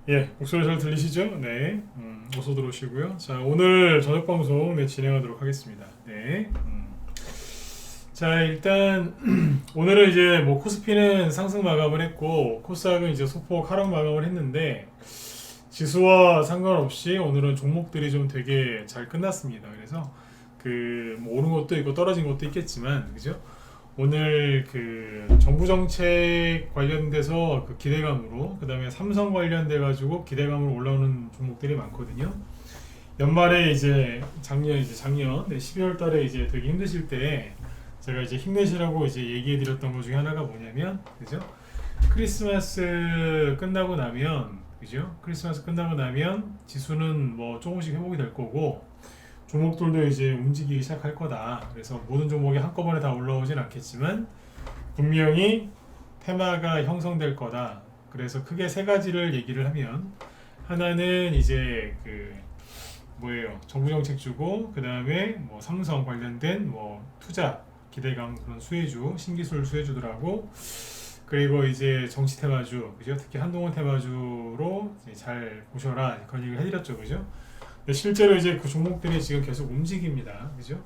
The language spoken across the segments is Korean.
예, 목소리 잘 들리시죠? 네, 어서 들어오시고요. 자, 오늘 저녁 방송 진행하도록 하겠습니다. 네, 자, 일단 오늘은 이제 뭐 코스피는 상승 마감을 했고 코스닥은 이제 소폭 하락 마감을 했는데 지수와 상관없이 오늘은 종목들이 좀 되게 잘 끝났습니다. 그래서 그뭐 오른 것도 있고 떨어진 것도 있겠지만, 그죠? 오늘 그 정부 정책 관련돼서 그 기대감으로, 그 다음에 삼성 관련돼 가지고 기대감으로 올라오는 종목들이 많거든요. 연말에 이제 작년 12월 달에 이제 되게 힘드실 때 제가 이제 힘내시라고 이제 얘기해 드렸던 것 중에 하나가 뭐냐면, 그죠? 크리스마스 끝나고 나면, 그죠? 크리스마스 끝나고 나면 지수는 뭐 조금씩 회복이 될 거고 종목들도 이제 움직이기 시작할 거다. 그래서 모든 종목이 한꺼번에 다 올라오진 않겠지만 분명히 테마가 형성될 거다. 그래서 크게 세 가지를 얘기를 하면, 하나는 이제 그 뭐예요? 정부 정책 주고, 그 다음에 뭐 삼성 관련된 뭐 투자 기대감, 그런 수혜주, 신기술 수혜주들하고, 그리고 이제 정치 테마주, 그죠? 특히 한동훈 테마주로 이제 잘 보셔라, 그런 얘기를 해드렸죠, 그죠? 근데 실제로 이제 그 종목들이 지금 계속 움직입니다, 그죠?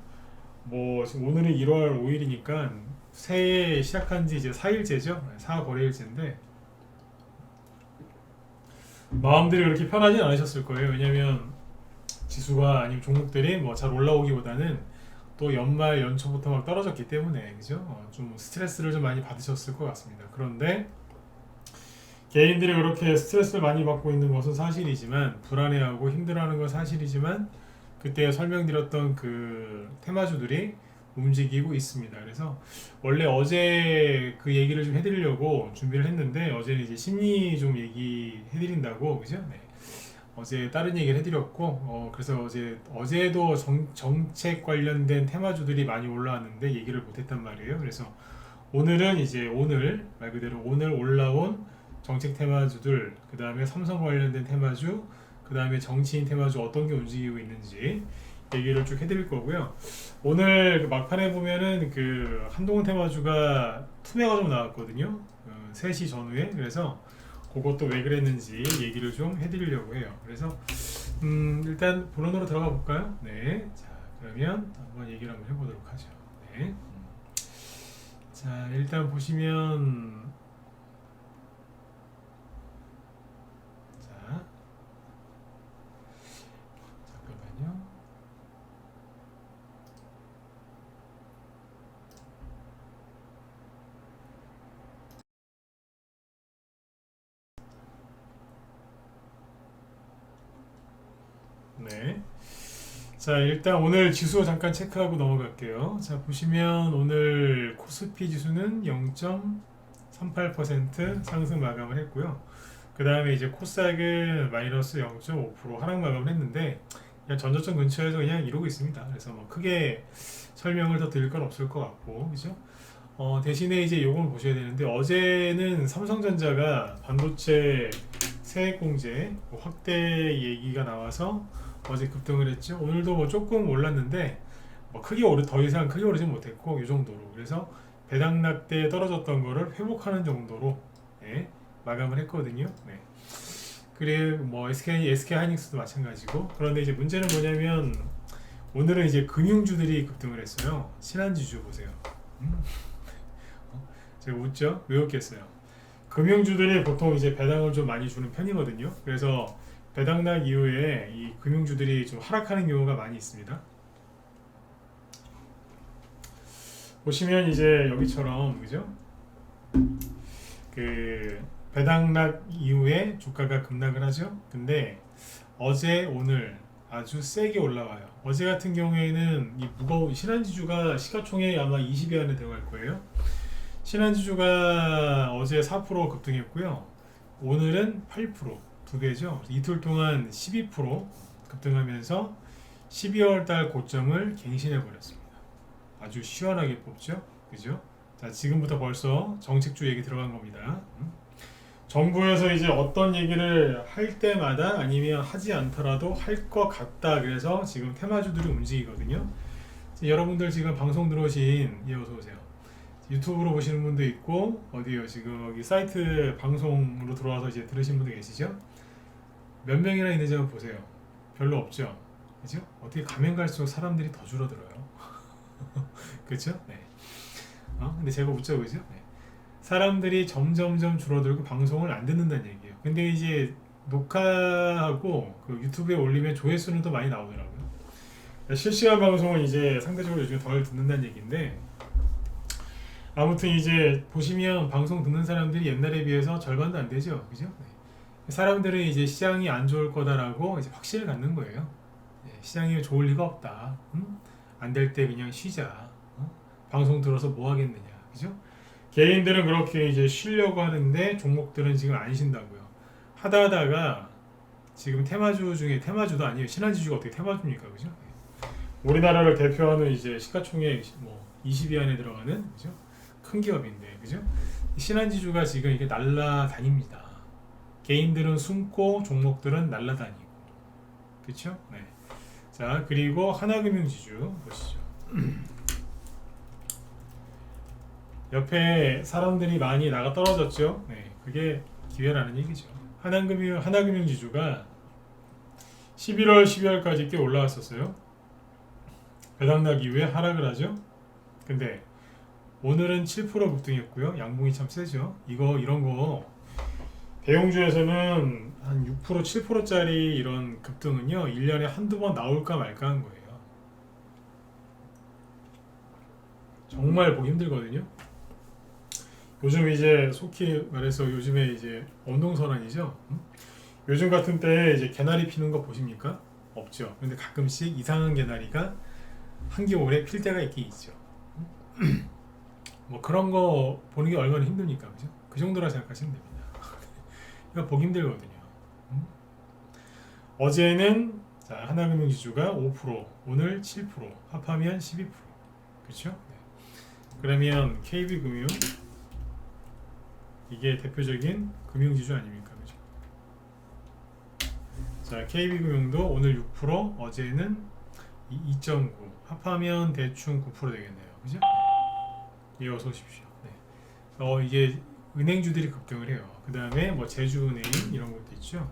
뭐 지금 오늘은 1월 5일이니까 새해 시작한 지 이제 4일째죠, 4거래일째인데 마음들이 그렇게 편하진 않으셨을 거예요. 왜냐면 지수가 아니면 종목들이 뭐 잘 올라오기보다는 또 연말 연초부터 막 떨어졌기 때문에, 그죠? 좀 스트레스를 좀 많이 받으셨을 것 같습니다. 그런데 개인들이 그렇게 스트레스를 많이 받고 있는 것은 사실이지만, 불안해하고 힘들어하는 건 사실이지만, 그때 설명드렸던 그 테마주들이 움직이고 있습니다. 그래서 원래 어제 그 얘기를 좀 해드리려고 준비를 했는데, 어제는 이제 심리 좀 얘기해드린다고, 그죠? 네. 어제 다른 얘기를 해드렸고, 그래서 어제도 정책 관련된 테마주들이 많이 올라왔는데 얘기를 못했단 말이에요. 그래서 오늘은 이제 오늘 말 그대로 오늘 올라온 정책 테마주들, 그 다음에 삼성 관련된 테마주, 그 다음에 정치인 테마주 어떤 게 움직이고 있는지 얘기를 쭉 해드릴 거고요. 오늘 그 막판에 보면은 그 한동훈 테마주가 투매가 좀 나왔거든요. 3시 전후에. 그래서 그것도 왜 그랬는지 얘기를 좀 해드리려고 해요. 그래서 일단 본론으로 들어가 볼까요? 네. 자, 그러면 한번 얘기를 한번 해보도록 하죠. 네. 자, 일단 보시면, 자, 잠깐만요. 네. 자, 일단 오늘 지수 잠깐 체크하고 넘어갈게요. 자, 보시면 오늘 코스피 지수는 0.38% 상승 마감을 했고요. 그 다음에 이제 코스닥은 마이너스 0.5% 하락 마감을 했는데, 그냥 전저점 근처에서 그냥 이러고 있습니다. 그래서 뭐 크게 설명을 더 드릴 건 없을 것 같고, 그죠? 대신에 이제 요걸 보셔야 되는데, 어제는 삼성전자가 반도체 세액 공제 확대 얘기가 나와서 어제 급등을 했죠. 오늘도 뭐 조금 올랐는데 뭐 더 이상 크게 오르지 못했고 이 정도로. 그래서 배당락 때 떨어졌던 거를 회복하는 정도로, 네, 마감을 했거든요. 네. 그래 뭐 SK 하이닉스도 마찬가지고. 그런데 이제 문제는 뭐냐면 오늘은 이제 금융주들이 급등을 했어요. 신한지주 보세요. 음? 제가 웃죠? 왜 웃겠어요? 금융주들이 보통 이제 배당을 좀 많이 주는 편이거든요. 그래서 배당락 이후에 이 금융주들이 좀 하락하는 경우가 많이 있습니다. 보시면 이제 여기처럼, 그죠? 그 배당락 이후에 주가가 급락을 하죠. 근데 어제 오늘 아주 세게 올라와요. 어제 같은 경우에는 이 무거운 신한지주가 시가총액 아마 20위 안에 들어갈 거예요. 신한지주가 어제 4% 급등했고요. 오늘은 8%, 두 배죠. 이틀 동안 12% 급등하면서 12월 달 고점을 갱신해 버렸습니다. 아주 시원하게 뽑죠. 그죠? 자, 지금부터 벌써 정책주 얘기 들어간 겁니다. 정부에서 이제 어떤 얘기를 할 때마다 아니면 하지 않더라도 할 것 같다. 그래서 지금 테마주들이 움직이거든요. 여러분들 지금 방송 들어오신, 예, 어서 오세요. 유튜브로 보시는 분도 있고, 어디요? 지금 여기 사이트 방송으로 들어와서 이제 들으신 분도 계시죠? 몇 명이나 있는지 한번 보세요. 별로 없죠. 그죠? 어떻게 가면 갈수록 사람들이 더 줄어들어요. 그렇죠? 네. 근데 제가 웃죠, 그죠? 네. 사람들이 점점점 줄어들고 방송을 안 듣는다는 얘기예요. 근데 이제 녹화하고 그 유튜브에 올리면 조회수는 더 많이 나오더라고요. 실시간 방송은 이제 상대적으로 요즘 덜 듣는다는 얘기인데, 아무튼 이제 보시면 방송 듣는 사람들이 옛날에 비해서 절반도 안 되죠, 그죠? 네. 사람들은 이제 시장이 안 좋을 거다라고 이제 확신을 갖는 거예요. 네, 시장이 좋을 리가 없다. 안 될 때 그냥 쉬자. 방송 들어서 뭐 하겠느냐, 그죠? 개인들은 그렇게 이제 쉬려고 하는데 종목들은 지금 안 쉰다고요. 하다가 지금 테마주 중에 테마주도 아니에요. 신한지주가 어떻게 테마주입니까, 그죠? 우리나라를 대표하는 이제 시가총액 뭐 20위 안에 들어가는, 그죠? 큰 기업인데, 그죠? 신한지주가 지금 이게 날라다닙니다. 개인들은 숨고 종목들은 날라다니고, 그렇죠? 네. 자, 그리고 하나금융지주 보시죠. 옆에 사람들이 많이 나가 떨어졌죠. 네, 그게 기회라는 얘기죠. 하나금융지주가 11월, 12월까지 꽤 올라왔었어요. 배당락 이후에 하락을 하죠. 근데 오늘은 7% 급등했고요. 양봉이 참 세죠. 이런 거 대형주에서는 한 6%, 7%짜리 이런 급등은요, 1년에 한두 번 나올까 말까 한 거예요. 정말 보기 힘들거든요. 요즘 이제 속히 말해서 요즘에 이제 언동선언이죠. 요즘 같은 때 이제 개나리 피는 거 보십니까? 없죠. 근데 가끔씩 이상한 개나리가 한겨울에 필 때가 있긴 있죠. 뭐 그런 거 보는 게 얼마나 힘듭니까, 그죠? 그 정도라 생각하시면 됩니다. 이거 보기 힘들거든요. 어제는 자, 하나금융지주가 5%, 오늘 7%, 합하면 12%. 그렇죠? 네. 그러면 KB금융 이게 대표적인 금융지주 아닙니까? 그죠? 자, KB금융도 오늘 6%, 어제는 2.9, 합하면 대충 9% 되겠네요. 그죠? 예, 어서 오십시오. 네. 이게 은행주들이 급등을 해요. 그 다음에 뭐 제주은행 이런 것도 있죠.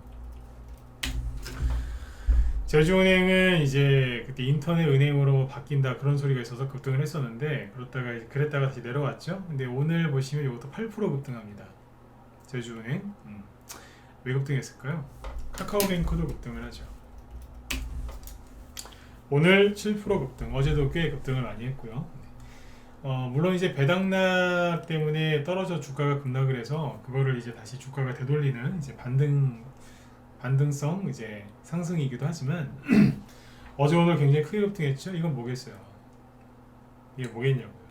제주은행은 이제 그때 인터넷 은행으로 바뀐다 그런 소리가 있어서 급등을 했었는데 그랬다가 다시 내려왔죠. 근데 오늘 보시면 이것도 8% 급등합니다. 제주은행 왜 급등했을까요? 카카오뱅크도 급등을 하죠. 오늘 7% 급등, 어제도 꽤 급등을 많이 했고요. 물론 이제 배당락 때문에 떨어져 주가가 급락을 해서 그거를 이제 다시 주가가 되돌리는 이제 반등성 이제 상승이기도 하지만 어제 오늘 굉장히 크게 급등했죠. 이건 뭐겠어요? 이게 뭐겠냐고요.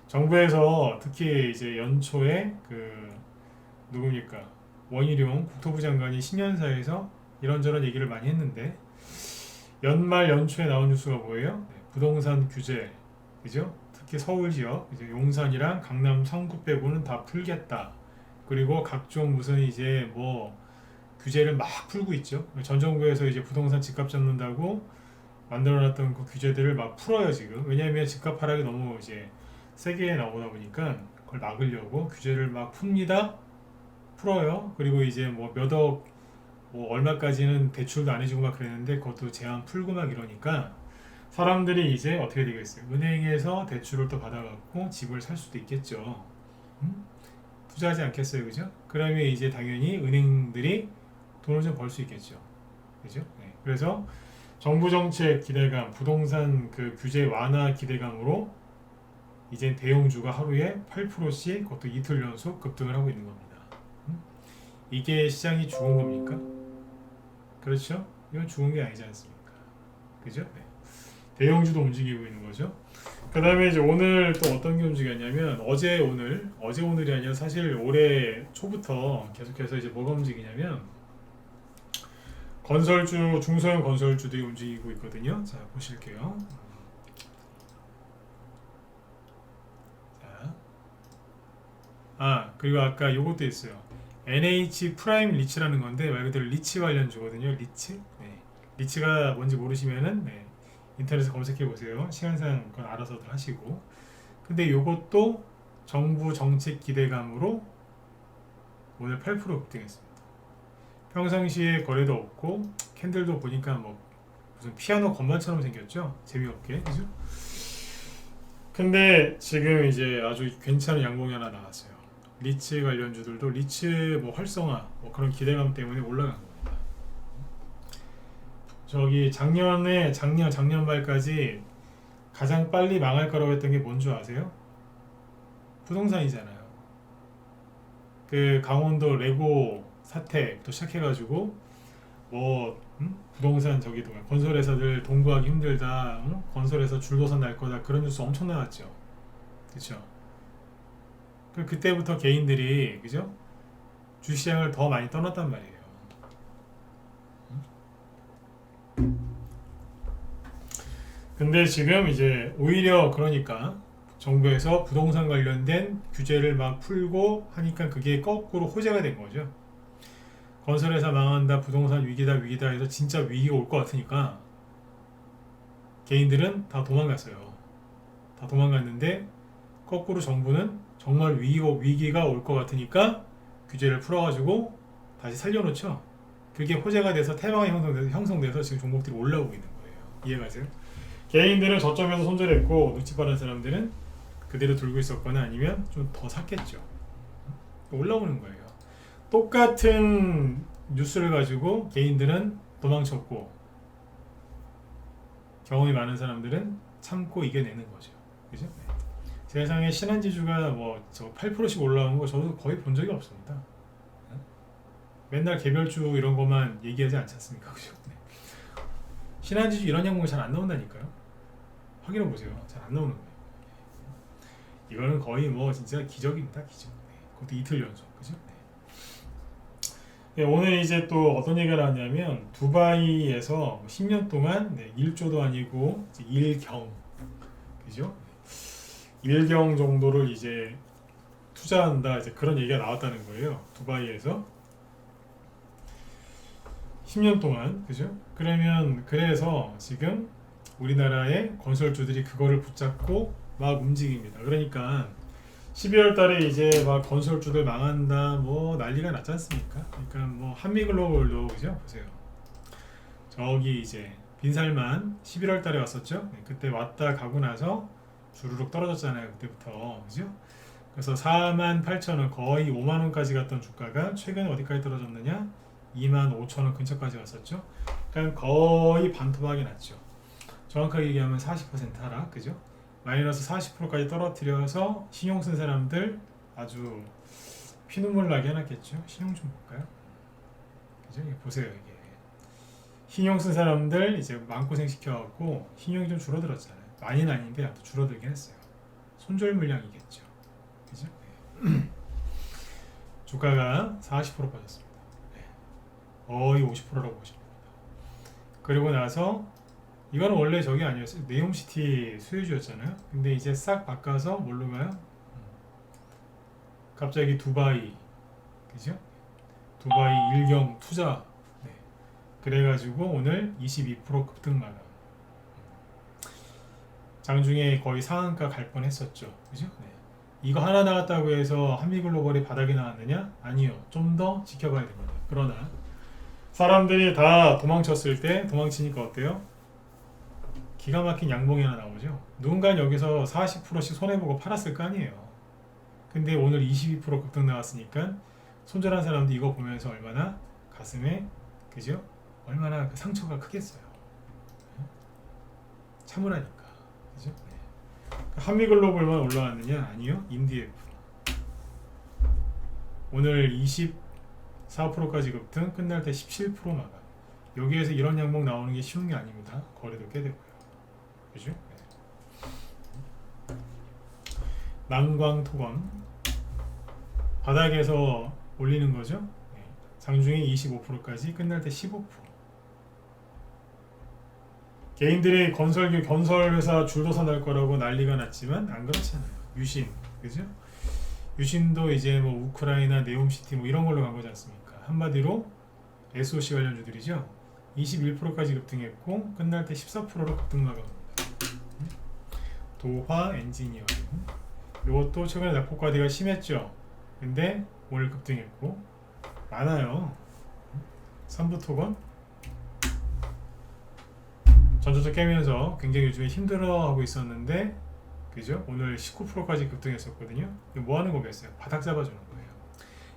정부에서 특히 이제 연초에 누굽니까? 원희룡 국토부 장관이 신년사에서 이런저런 얘기를 많이 했는데 연말 연초에 나온 뉴스가 뭐예요? 네, 부동산 규제, 그죠? 특히 서울 지역, 이제 용산이랑 강남 성구 빼고는 다 풀겠다. 그리고 각종 무슨 이제 뭐 규제를 막 풀고 있죠. 전 정부에서 이제 부동산 집값 잡는다고 만들어놨던 그 규제들을 막 풀어요 지금. 왜냐하면 집값 하락이 너무 이제 세게 나오다 보니까 그걸 막으려고 규제를 막 풉니다. 풀어요. 그리고 이제 뭐 몇 억, 뭐 얼마까지는 대출도 안 해주고 막 그랬는데 그것도 제한 풀고 막 이러니까 사람들이 이제 어떻게 되겠어요? 은행에서 대출을 또 받아갖고 집을 살 수도 있겠죠. 투자하지 않겠어요, 그죠? 그러면 이제 당연히 은행들이 돈을 좀 벌 수 있겠죠, 그죠? 네. 그래서 정부 정책 기대감, 부동산 그 규제 완화 기대감으로 이제 대형주가 하루에 8%씩 그것도 이틀 연속 급등을 하고 있는 겁니다. 이게 시장이 죽은 겁니까? 그렇죠? 이건 죽은 게 아니지 않습니까? 그죠? 네. 대형주도 움직이고 있는 거죠. 그 다음에 이제 오늘 또 어떤 게 움직였냐면 어제 오늘이 아니라 사실 올해 초부터 계속해서 이제 뭐가 움직이냐면 건설주, 중소형 건설주들이 움직이고 있거든요. 자, 보실게요. 자, 그리고 아까 요것도 있어요. NH 프라임 리츠라는 건데 말 그대로 리츠 관련주거든요. 리츠. 네. 리츠가 뭔지 모르시면은 네. 인터넷에 검색해 보세요. 시간상 그건 알아서들 하시고. 근데 요것도 정부 정책 기대감으로 오늘 8% 급등했습니다. 평상시에 거래도 없고 캔들도 보니까 뭐 무슨 피아노 건반처럼 생겼죠. 재미없게, 그죠? 근데 지금 이제 아주 괜찮은 양봉이 하나 나왔어요. 리츠 관련주들도 리츠 뭐 활성화 뭐 그런 기대감 때문에 올라간 겁니다. 저기 작년 말까지 가장 빨리 망할 거라고 했던 게 뭔 줄 아세요? 부동산이잖아요. 그 강원도 레고 사태부터 시작해가지고 뭐 부동산 저기도 건설회사들 동부하기 힘들다, 건설회사 줄도서 날 거다 그런 뉴스 엄청 나왔죠. 그렇죠? 그때부터 개인들이 그죠? 주시장을 더 많이 떠났단 말이에요. 근데 지금 이제 오히려 그러니까 정부에서 부동산 관련된 규제를 막 풀고 하니까 그게 거꾸로 호재가 된 거죠. 건설회사 망한다, 부동산 위기다 해서 진짜 위기가 올 것 같으니까 개인들은 다 도망갔어요. 다 도망갔는데 거꾸로 정부는 정말 위기가 올 것 같으니까 규제를 풀어가지고 다시 살려놓죠. 그게 호재가 돼서 태방이 형성돼서 지금 종목들이 올라오고 있는 거예요. 이해가세요? 개인들은 저점에서 손절했고 눈치 빠른 사람들은 그대로 들고 있었거나 아니면 좀 더 샀겠죠. 올라오는 거예요. 똑같은 뉴스를 가지고 개인들은 도망쳤고 경험이 많은 사람들은 참고 이겨내는 거죠. 그죠? 네. 세상에 신한지주가 뭐 저 8%씩 올라오는 거 저도 거의 본 적이 없습니다. 맨날 개별주 이런 것만 얘기하지 않지 않습니까? 그죠? 네. 신한지주 이런 양봉이 잘 안 나온다니까요. 확인해 보세요. 잘 안 나오는 거예요. 이거는 거의 뭐 진짜 기적입니다. 기적. 네. 그것도 이틀 연속. 그죠? 네. 네, 오늘 이제 또 어떤 얘기가 나왔냐면 두바이에서 10년 동안 1조도 아니고 1경 그죠? 1경 정도를 이제 투자한다 이제 그런 얘기가 나왔다는 거예요. 두바이에서 10년 동안 그죠? 그래서 지금 우리나라의 건설주들이 그거를 붙잡고 막 움직입니다. 그러니까 12월 달에 이제 막 건설주들 망한다 뭐 난리가 났지 않습니까? 그러니까 뭐 한미글로벌도 그죠? 보세요. 저기 이제 빈살만 11월 달에 왔었죠? 그때 왔다 가고 나서 주르륵 떨어졌잖아요. 그때부터 그죠? 그래서 48,000원 거의 5만원까지 갔던 주가가 최근에 어디까지 떨어졌느냐? 25,000원 근처까지 왔었죠? 그러니까 거의 반토막이 났죠. 정확하게 얘기하면 40% 하락, 그죠? 마이너스 40%까지 떨어뜨려서 신용 쓴 사람들 아주 피눈물 나게 해놨겠죠? 신용 좀 볼까요? 그죠? 보세요, 이게. 신용 쓴 사람들 이제 마음고생 시켜갖고 신용이 좀 줄어들었잖아요. 많이는 아닌데 또 줄어들긴 했어요. 손절 물량이겠죠. 그죠? 네. 주가가 40% 빠졌습니다. 네. 거의 50%라고 보시면 됩니다. 그리고 나서 이거는 원래 저기 아니었어요. 네옴시티 수혜주였잖아요. 근데 이제 싹 바꿔서 뭘로 가요? 갑자기 두바이, 그죠? 두바이 일경 투자. 네. 그래가지고 오늘 22% 급등 마감. 장중에 거의 상한가 갈 뻔했었죠. 그죠? 네. 이거 하나 나갔다고 해서 한미글로벌이 바닥이 나왔느냐? 아니요. 좀 더 지켜봐야 됩니다. 그러나 사람들이 다 도망쳤을 때 도망치니까 어때요? 기가 막힌 양봉이 하나 나오죠. 누군가 여기서 40%씩 손해보고 팔았을 거 아니에요. 근데 오늘 22% 급등 나왔으니까 손절한 사람도 이거 보면서 얼마나 가슴에 그죠? 얼마나 그 상처가 크겠어요. 참으라니까. 그죠? 네. 한미글로벌만 올라왔느냐? 아니요. 인디F 오늘 24%까지 급등, 끝날 때 17% 마감. 여기에서 이런 양봉 나오는 게 쉬운 게 아닙니다. 거래도 꽤 되고요. 그죠? 네. 난광토건 바닥에서 올리는 거죠. 네. 장중에 25%까지, 끝날 때 15%. 개인들이 건설회사 줄도서 날 거라고 난리가 났지만 안 그렇잖아요. 유신, 그죠? 유신도 이제 뭐 우크라이나 네옴시티 뭐 이런 걸로 간 거지 않습니까? 한마디로 SOC 관련주들이죠. 21%까지 급등했고 끝날 때 14%로 급등 마감합니다. 도화 엔지니어링 이것도 최근에 낙폭과대가 심했죠. 근데 오늘 급등했고 많아요. 3부 토건 전조적 깨면서 굉장히 요즘에 힘들어하고 있었는데 그죠? 오늘 19%까지 급등했었거든요. 이거 뭐 하는 거겠어요? 바닥 잡아주는 거예요.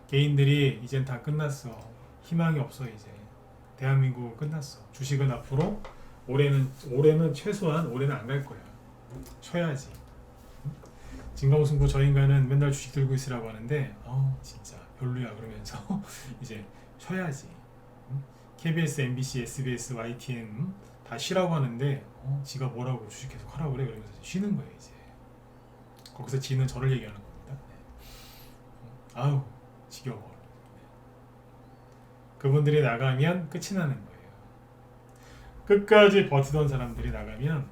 개인들이 이젠 다 끝났어. 희망이 없어 이제. 대한민국은 끝났어. 주식은 앞으로 올해는 최소한 올해는 안 갈 거야. 쉬어야지. 진검승부 저 인간은 맨날 주식 들고 있으라고 하는데 진짜 별로야 그러면서 이제 쉬어야지. KBS, MBC, SBS, YTN 다 쉬라고 하는데 지가 뭐라고 주식 계속 하라고 그래 그러면서 쉬는 거예요 이제. 거기서 지는 저를 얘기하는 겁니다. 네. 아우 지겨워. 네. 그분들이 나가면 끝이 나는 거예요. 끝까지 버티던 사람들이 나가면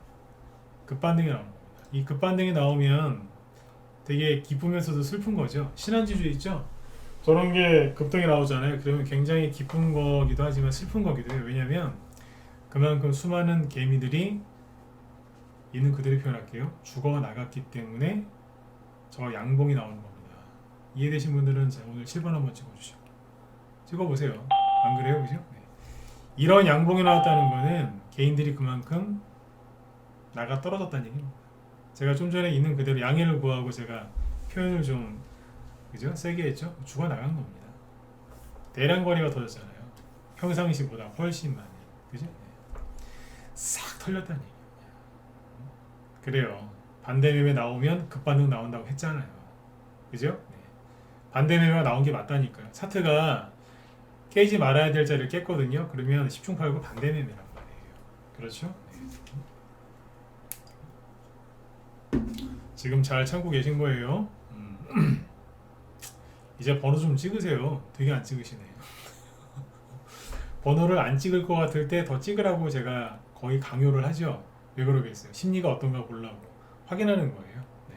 급반등이 나오는 겁니다. 이 급반등이 나오면 되게 기쁘면서도 슬픈 거죠. 신한지주 있죠? 저런 게 급등이 나오잖아요. 그러면 굉장히 기쁜 거기도 하지만 슬픈 거기도 해요. 왜냐면 그만큼 수많은 개미들이 있는 그대로 표현할게요. 죽어 나갔기 때문에 저 양봉이 나오는 겁니다. 이해되신 분들은 자, 오늘 7번 한번 찍어주시고 찍어보세요. 안 그래요? 그죠? 네. 이런 양봉이 나왔다는 거는 개인들이 그만큼 나가 떨어졌다는 얘기입니다. 제가 좀 전에 있는 그대로 양해를 구하고 제가 표현을 좀 그죠? 세게 했죠? 죽어 나간 겁니다. 대량 거래가 터졌잖아요. 평상시보다 훨씬 많이. 그죠? 네. 싹 털렸다는 얘기예요. 그래요. 반대 매매 나오면 급반등 나온다고 했잖아요. 그죠? 네. 반대 매매가 나온 게 맞다니까요. 차트가 깨지 말아야 될 자리를 깼거든요. 그러면 10중 8구 반대 매매란 말이에요. 그렇죠? 네. 지금 잘 참고 계신 거예요. 이제 번호 좀 찍으세요. 되게 안 찍으시네요. 번호를 안 찍을 것 같을 때 더 찍으라고 제가 거의 강요를 하죠. 왜 그러겠어요? 심리가 어떤가 보려고 확인하는 거예요. 네.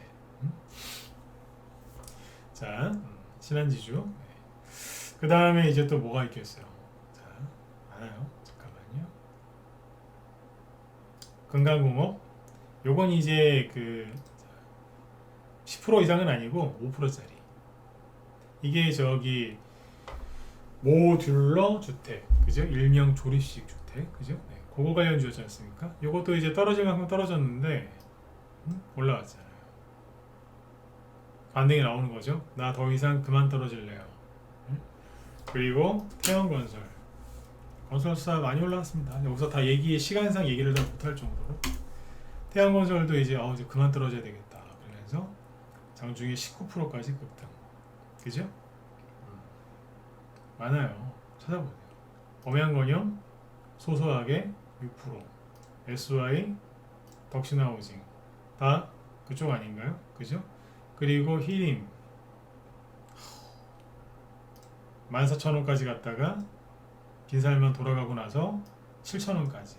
자, 신한지주. 네. 그 다음에 이제 또 뭐가 있겠어요? 자, 많아요. 잠깐만요. 금강공업. 요건 이제 그 10% 이상은 아니고 5%짜리. 이게 저기 모듈러 주택, 그죠? 일명 조립식 주택, 그죠? 네, 그거 관련주였지 않습니까? 요것도 이제 떨어질 만큼 떨어졌는데 올라왔잖아요. 반등이 나오는 거죠. 나 더 이상 그만 떨어질래요. 그리고 태양건설, 건설사 많이 올라왔습니다. 여기서 다 시간상 얘기를 다 못할 정도로 태양건설도 이제 이제 그만 떨어져야 되겠다. 그러면서 장중에 19%까지 급등. 그죠? 많아요. 찾아보세요. 범양건영 소소하게 6%, SY, 덕신하우징 다 그쪽 아닌가요? 그죠? 그리고 힐링 14,000원까지 갔다가 빈살만 돌아가고 나서 7,000원까지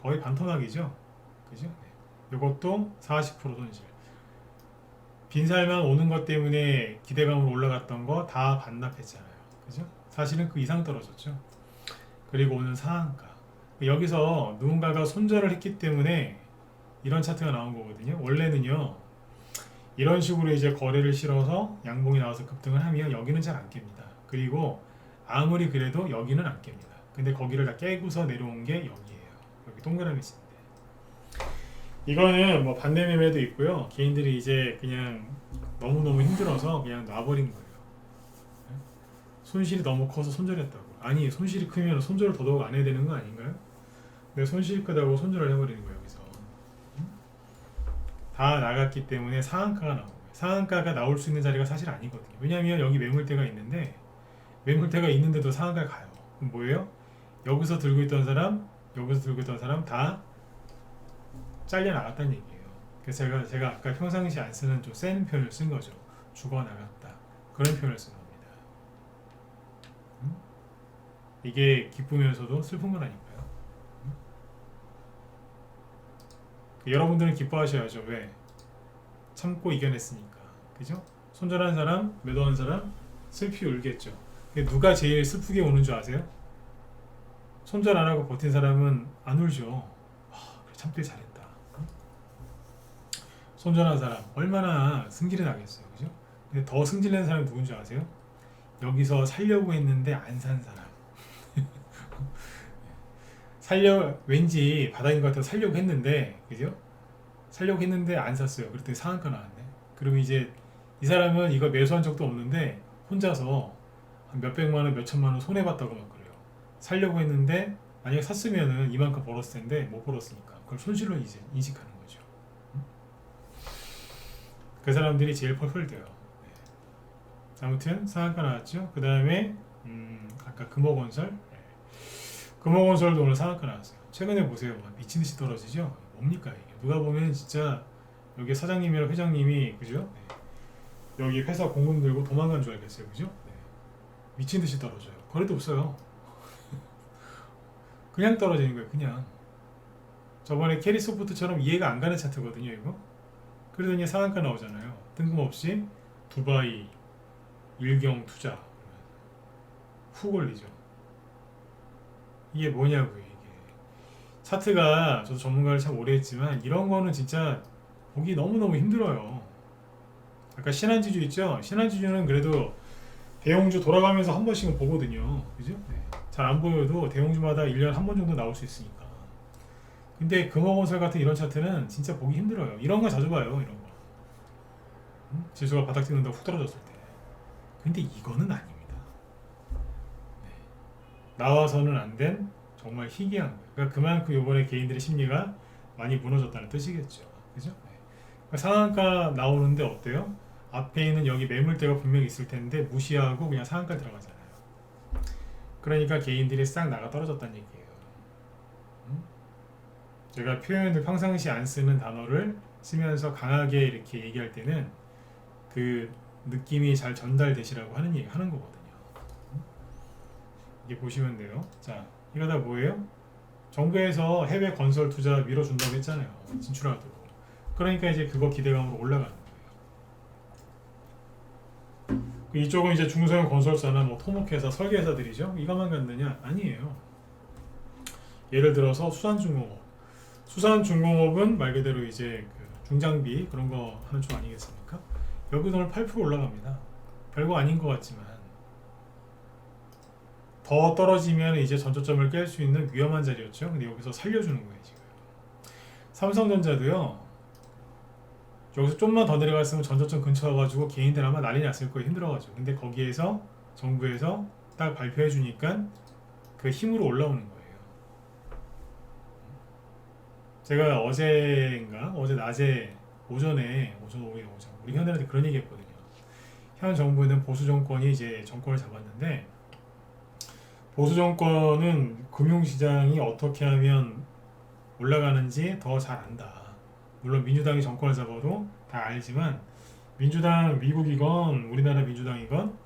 거의 반토막이죠. 그죠? 네. 이것도 40% 손실. 빈살만 오는 것 때문에 기대감으로 올라갔던 거 다 반납했잖아요. 그죠? 사실은 그 이상 떨어졌죠. 그리고 오는 상한가. 여기서 누군가가 손절을 했기 때문에 이런 차트가 나온 거거든요. 원래는요. 이런 식으로 이제 거래를 실어서 양봉이 나와서 급등을 하면 여기는 잘 안 깹니다. 그리고 아무리 그래도 여기는 안 깹니다. 근데 거기를 다 깨고서 내려온 게 여기예요. 여기 동그라미 있습니다. 이거는 뭐 반대 매매도 있고요. 개인들이 이제 그냥 너무너무 힘들어서 그냥 놔버린 거예요. 손실이 너무 커서 손절했다고. 아니 손실이 크면 손절을 더더욱 안 해야 되는 거 아닌가요? 근데 손실이 크다고 손절을 해버리는 거예요. 여기서 다 나갔기 때문에 상한가가 나온 거예요. 상한가가 나올 수 있는 자리가 사실 아니거든요. 왜냐하면 여기 매물대가 있는데 매물대가 있는데도 상한가를 가요. 그럼 뭐예요? 여기서 들고 있던 사람, 여기서 들고 있던 사람 다 잘려 나갔다는 얘기예요. 그래서 제가 아까 평상시 안 쓰는 좀 센 표현을 쓴 거죠. 죽어 나갔다. 그런 표현을 쓴 겁니다. 이게 기쁘면서도 슬픈 거라니까요. 여러분들은 기뻐하셔야죠. 왜? 참고 이겨냈으니까. 그죠? 손절한 사람, 매도한 사람 슬피 울겠죠. 누가 제일 슬프게 우는 줄 아세요? 손절 안 하고 버틴 사람은 안 울죠. 참길 잘했다. 손절한 사람 얼마나 승질이 나겠어요. 그죠? 근데 더 승질낸 사람이 누군지 아세요? 여기서 살려고 했는데 안 산 사람. 왠지 바닥인 것 같아서 살려고 했는데, 그죠? 살려고 했는데 안 샀어요. 그랬더니 상한가 나왔네. 그러면 이제 이 사람은 이거 매수한 적도 없는데 혼자서 한 몇백만 원, 몇천만 원 손해봤다고 막 그래요. 살려고 했는데 만약에 샀으면은 이만큼 벌었을 텐데 못 벌었으니까 그걸 손실로 이제 인식하는 거죠. 그 사람들이 제일 펄펄 뛰어요. 네. 아무튼 상한가 나왔죠. 그 다음에 아까 금호건설, 금호건설도 오늘 상한가 나왔어요. 최근에 보세요. 미친 듯이 떨어지죠. 뭡니까 이게? 누가 보면 진짜 여기 사장님이랑 회장님이 그죠? 네. 여기 회사 공금 들고 도망간 줄 알겠어요. 그죠? 네. 미친 듯이 떨어져요. 거래도 없어요. 그냥 떨어지는 거예요. 그냥. 저번에 캐리소프트처럼 이해가 안 가는 차트거든요. 이거. 그러더니 상한가 나오잖아요. 뜬금없이 두바이 일경 투자 훅 올리죠. 이게 뭐냐고요. 이게 차트가 저도 전문가를 참 오래 했지만 이런 거는 진짜 보기 너무너무 힘들어요. 아까 신한지주 있죠? 신한지주는 그래도 대형주 돌아가면서 한 번씩은 보거든요. 그죠? 네. 잘 안 보여도 대형주마다 1년에 한 번 정도 나올 수 있으니까. 근데 금호건설 같은 이런 차트는 진짜 보기 힘들어요. 이런 거 자주 봐요. 이런 거. 지수가 바닥 찍는다고 훅 떨어졌을 때. 근데 이거는 아닙니다. 네. 나와서는 안 된 정말 희귀한 거예요. 그러니까 그만큼 이번에 개인들의 심리가 많이 무너졌다는 뜻이겠죠. 그죠? 네. 그러니까 상한가 나오는데 어때요? 앞에 있는 여기 매물대가 분명히 있을 텐데 무시하고 그냥 상한가 들어가잖아요. 그러니까 개인들이 싹 나가 떨어졌다는 얘기예요. 제가 표현을 평상시 안 쓰는 단어를 쓰면서 강하게 이렇게 얘기할 때는 그 느낌이 잘 전달되시라고 하는 얘기 하는 거거든요. 이게 보시면 돼요. 자, 이거 다 뭐예요? 정부에서 해외 건설 투자 밀어준다고 했잖아요. 진출하도록. 그러니까 이제 그거 기대감으로 올라가는 거예요. 이쪽은 이제 중소형 건설사나 뭐 토목회사, 설계회사들이죠. 이것만 갖느냐? 아니에요. 예를 들어서 수산중공업. 수산중공업은 말 그대로 이제 그 중장비 그런 거 하는 쪽 아니겠습니까? 여기도 오늘 8% 올라갑니다. 별거 아닌 것 같지만 더 떨어지면 이제 전저점을 깰 수 있는 위험한 자리였죠. 근데 여기서 살려주는 거예요 지금. 삼성전자도요. 여기서 좀만 더 내려갔으면 전저점 근처 와가지고 개인들 아마 난리 났을 거예요. 힘들어가지고. 근데 거기에서 정부에서 딱 발표해 주니까 그 힘으로 올라오는 거예요. 제가 어제 낮에 오전 오후에 우리 현대한테 그런 얘기 했거든요. 현 정부는 보수 정권이 이제 정권을 잡았는데 보수 정권은 금융시장이 어떻게 하면 올라가는지 더 잘 안다. 물론 민주당이 정권을 잡아도 다 알지만 민주당 미국이건 우리나라 민주당이건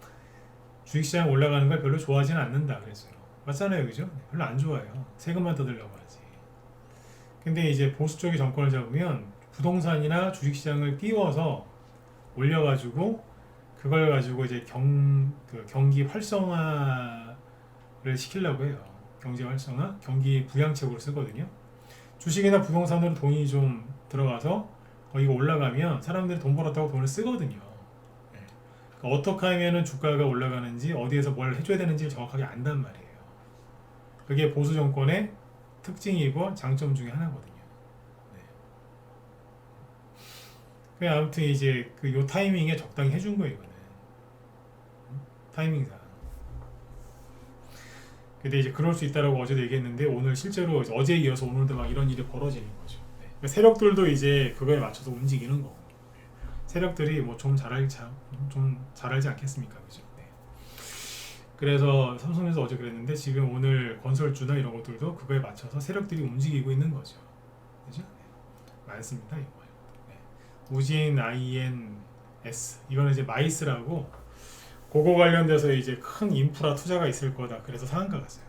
주식시장 올라가는 걸 별로 좋아하지는 않는다 그랬어요. 맞잖아요, 그죠? 별로 안 좋아해요. 세금만 더 들려고 하지. 근데 이제 보수 쪽이 정권을 잡으면 부동산이나 주식시장을 띄워서 올려가지고 그걸 가지고 이제 경기 활성화를 시키려고 해요. 경제 활성화, 경기 부양책으로 쓰거든요. 주식이나 부동산으로 돈이 좀 들어가서 이거 올라가면 사람들이 돈 벌었다고 돈을 쓰거든요. 네. 그러니까 어떻게 하면 주가가 올라가는지 어디에서 뭘 해줘야 되는지 정확하게 안단 말이에요. 그게 보수 정권의 특징이고 장점 중에 하나거든요. 네. 아무튼 이제 요 타이밍에 적당히 해준 거예요. 이거는 타이밍상. 근데 이제 그럴 수 있다라고 어제도 얘기했는데 오늘 실제로 어제에 이어서 오늘도 막 이런 일이 벌어지는 거죠. 네. 그러니까 세력들도 이제 그거에 맞춰서 움직이는 거고 세력들이 뭐 좀 잘 알지 않겠습니까, 그죠? 네. 그래서 삼성에서 어제 그랬는데 지금 오늘 건설주나 이런 것들도 그거에 맞춰서 세력들이 움직이고 있는 거죠, 그죠? 네. 많습니다 이거. 네. 우진 INS 이거는 이제 마이스라고. 그거 관련돼서 이제 큰 인프라 투자가 있을 거다. 그래서 상한가 갔어요.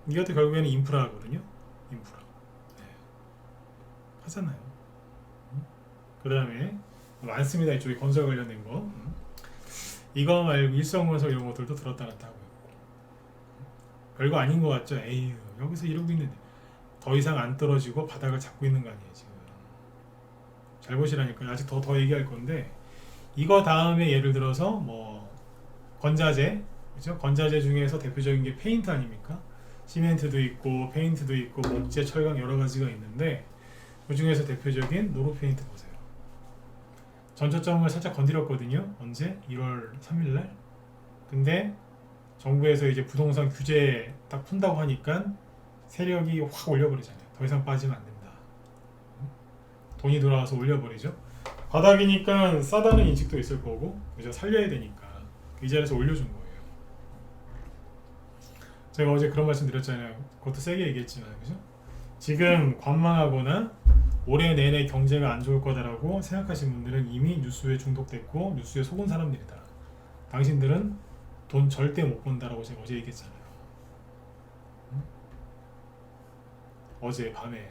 이것도 결국에는 인프라거든요. 인프라. 네. 하잖아요. 그 다음에 많습니다. 이쪽에 건설 관련된 거. 이거 말고 일성건설 이런 것들도 들었다 놨다 하고 있고. 별거 아닌 것 같죠? 에휴, 여기서 이러고 있는데 더 이상 안 떨어지고 바닥을 잡고 있는 거 아니에요 지금. 잘 보시라니까요. 아직 더 얘기할 건데 이거 다음에 예를 들어서 뭐 건자재, 그죠? 건자재 중에서 대표적인 게 페인트 아닙니까? 시멘트도 있고 페인트도 있고 목재, 철강 여러 가지가 있는데 그 중에서 대표적인 노루페인트 보세요. 전초점을 살짝 건드렸거든요. 언제? 1월 3일날. 근데 정부에서 이제 부동산 규제 딱 푼다고 하니까 세력이 확 올려버리잖아요. 더 이상 빠지면 안 된다. 돈이 돌아와서 올려버리죠. 바닥이니까 싸다는 인식도 있을 거고, 그죠? 살려야 되니까 이 자리에서 올려준 거예요. 제가 어제 그런 말씀 드렸잖아요. 그것도 세게 얘기했지만, 그죠? 지금 관망하거나 올해 내내 경제가 안 좋을 거다라고 생각하신 분들은 이미 뉴스에 중독됐고 뉴스에 속은 사람들이다. 당신들은 돈 절대 못 번다라고 제가 어제 얘기했잖아요. 어제 밤에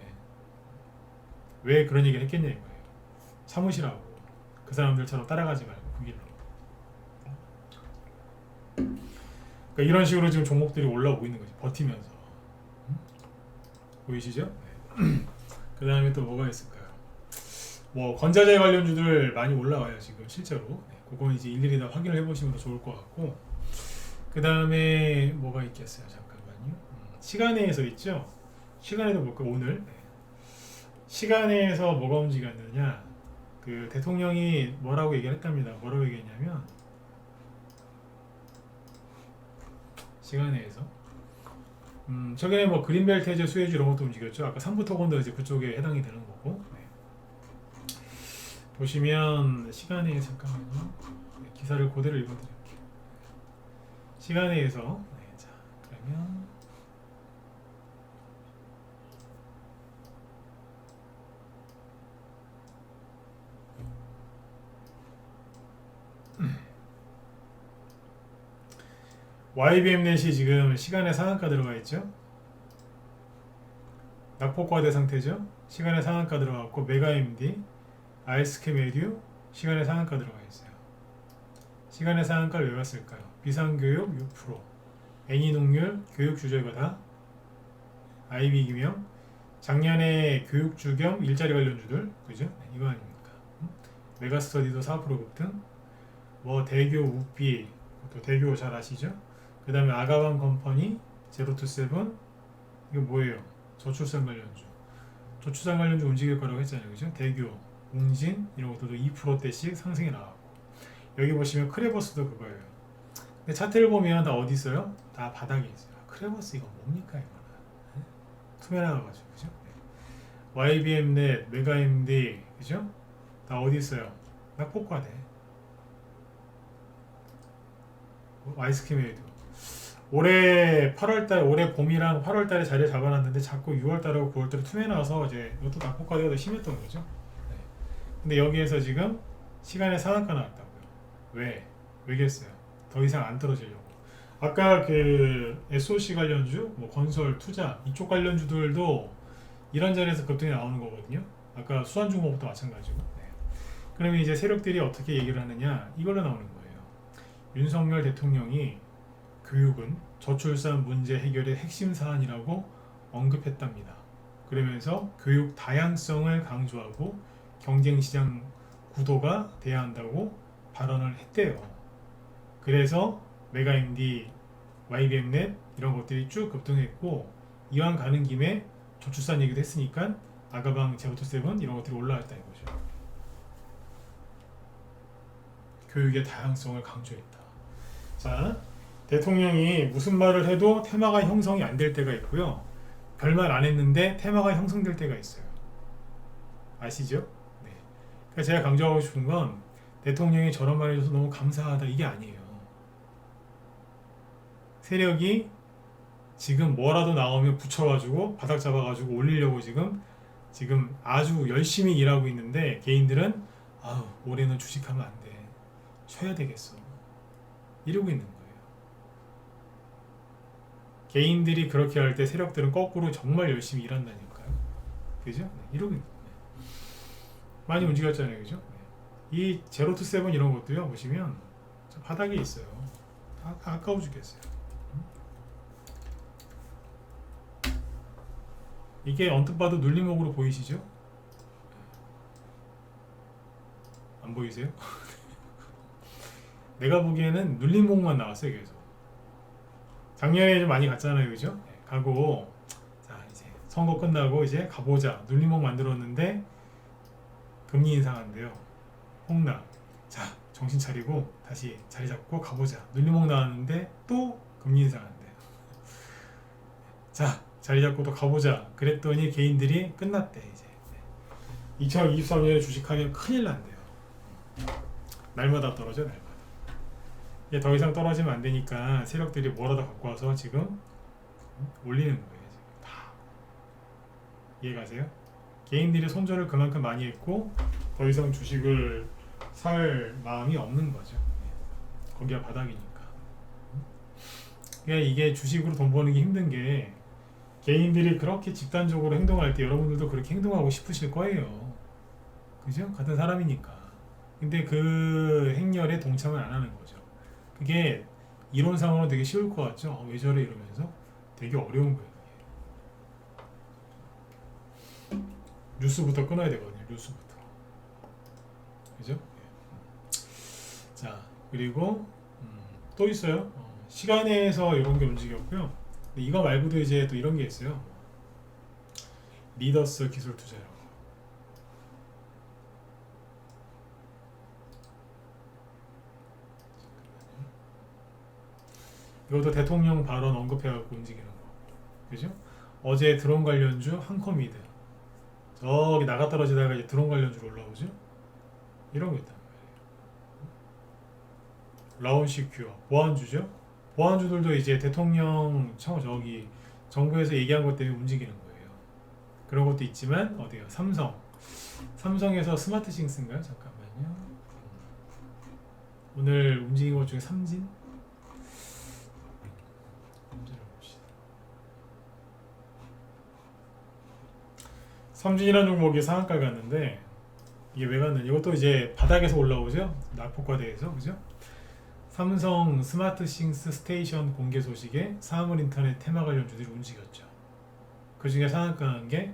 왜 그런 얘기를 했겠냐 이거예요. 참으시라고. 그 사람들처럼 따라가지 말고 그 길로. 그러니까 이런 식으로 지금 종목들이 올라오고 있는 거지. 버티면서. 보이시죠? 네. 그 다음에 또 뭐가 있을까요? 뭐 건자재 관련주들 많이 올라와요 지금 실제로. 네. 그건 이제 일일이 다 확인을 해보시면 더 좋을 것 같고. 그 다음에 뭐가 있겠어요? 잠깐만요. 시간에서 있죠? 시간에도 볼까 오늘. 네. 시간에서 뭐가 움직였느냐? 그 대통령이 뭐라고 얘기를 했답니다. 뭐라고 얘기했냐면 시간에서 최근에 뭐 그린벨트 해제 수혜주 이런 것도 움직였죠. 아까 삼부토건도 이제 그쪽에 해당이 되는 거고. 네. 보시면 시간에 잠깐만요. 네, 기사를 그대로 읽어드릴게요. 시간에서 네, 자 그러면 YBM넷이 지금 시간의 상한가 들어가 있죠. 낙폭과대 상태죠. 시간의 상한가 들어갔고 메가MD, 아이스케메듀 시간의 상한가 들어가 있어요. 시간의 상한가를 왜 갔을까요? 비상교육 6%, 애니농률, 교육 주제가 다 IB기명, 작년에 교육주 겸 일자리 관련주들, 그죠? 네, 이거 아닙니까? 메가스터디도 4% 급등, 뭐 대교 우비, 또 대교 잘 아시죠? 그 다음에 아가방 컴퍼니, 제로투세븐, 이거 뭐예요? 저출산 관련주. 저출산 관련주 움직일 거라고 했잖아요. 그죠? 대교, 웅진, 이런 것들도 2%대씩 상승이 나왔고. 여기 보시면 크레버스도 그거예요. 근데 차트를 보면 다 어디 있어요? 다 바닥에 있어요. 크레버스 이거 뭡니까 이거는? 투매 나가가지고 그죠? YBM넷, 메가MD 그죠? 다 어디 있어요? 낙폭과대. 아이스크림에도 올해 8월달 올해 봄이랑 8월달에 자리를 잡아놨는데 자꾸 6월달하고 9월달에 투매 나와서 이제 이것도 낙폭과대가 더 심했던 거죠. 네. 근데 여기에서 지금 시간의 상한가 나왔다고요. 왜? 왜겠어요? 더 이상 안 떨어지려고. 아까 그 SOC 관련주, 뭐 건설, 투자 이쪽 관련주들도 이런 자리에서 급등이 나오는 거거든요. 아까 수완중공업도 마찬가지고. 네. 그러면 이제 세력들이 어떻게 얘기를 하느냐 이걸로 나오는 거예요. 윤석열 대통령이 교육은 저출산 문제 해결의 핵심 사안이라고 언급했답니다. 그러면서 교육 다양성을 강조하고 경쟁시장 구도가 돼야 한다고 발언을 했대요. 그래서 메가MD, YBM넷 이런 것들이 쭉 급등했고 이왕 가는 김에 저출산 얘기도 했으니까 아가방, 제로투세븐 이런 것들이 올라왔다 이거죠. 교육의 다양성을 강조했다. 자, 대통령이 무슨 말을 해도 테마가 형성이 안 될 때가 있고요. 별말 안 했는데 테마가 형성될 때가 있어요. 아시죠? 네. 그러니까 제가 강조하고 싶은 건 대통령이 저런 말 해줘서 너무 감사하다 이게 아니에요. 세력이 지금 뭐라도 나오면 붙여가지고 바닥 잡아가지고 올리려고 지금 아주 열심히 일하고 있는데 개인들은 아우 올해는 주식하면 안 돼. 쉬어야 되겠어. 이러고 있는 거예요. 개인들이 그렇게 할 때 세력들은 거꾸로 정말 열심히 일한다니까요. 그죠? 네, 이러고 있는 거예요. 많이 움직였잖아요. 그죠? 네. 이 제로투세븐 이런 것도요. 보시면 바닥에 있어요. 아까워 죽겠어요. 이게 언뜻 봐도 눌림목으로 보이시죠? 안 보이세요? 내가 보기에는 눌림목만 나왔어요. 계속 작년에 좀 많이 갔잖아요. 그죠? 가고 자 이제 선거 끝나고 이제 가보자 눌림목 만들었는데 금리 인상한대요. 홍남 자 정신 차리고 다시 자리 잡고 가보자 눌림목 나왔는데 또 금리 인상한대요. 자 자리 잡고 또 가보자 그랬더니 개인들이 끝났대. 이제 2023년에 주식하면 큰일 난대요. 날마다 떨어져 날마다. 이게 더 이상 떨어지면 안 되니까 세력들이 뭐라도 갖고 와서 지금 올리는 거예요. 지금 다 이해가세요? 개인들이 손절을 그만큼 많이 했고 더 이상 주식을 살 마음이 없는 거죠. 거기가 바닥이니까. 그러니까 이게 주식으로 돈 버는 게 힘든 게 개인들이 그렇게 집단적으로 행동할 때 여러분들도 그렇게 행동하고 싶으실 거예요. 그죠? 같은 사람이니까. 근데 그 행렬에 동참을 안 하는 거죠. 그게 이론상으로 되게 쉬울 것 같죠? 왜 저래 이러면서 되게 어려운 거예요. 그게. 뉴스부터 끊어야 되거든요. 뉴스부터. 그죠? 자 그리고 또 있어요. 시간에서 이런 게 움직였고요. 근데 이거 말고도 이제 또 이런 게 있어요. 리더스 기술 투자라고. 이것도 대통령 발언 언급해갖고 움직이는 거. 그죠? 어제 드론 관련주 한컴미드. 저기 나가 떨어지다가 이제 드론 관련주로 올라오죠? 이런 거 있단 말이에요. 라온시큐어. 보안주죠? 보안주들도 이제 대통령 저기 정부에서 얘기한 것 때문에 움직이는 거예요. 그런 것도 있지만 어디요? 삼성에서 스마트싱스인가요? 잠깐만요. 오늘 움직인 것 중에 삼진? 삼진이라는 종목이 상한가 갔는데 이게 왜 갔느냐? 이것도 이제 바닥에서 올라오죠? 낙폭과대에서 그죠? 삼성 스마트싱스 스테이션 공개 소식에 사물인터넷 테마 관련주들이 움직였죠. 그 중에 상한가 간 게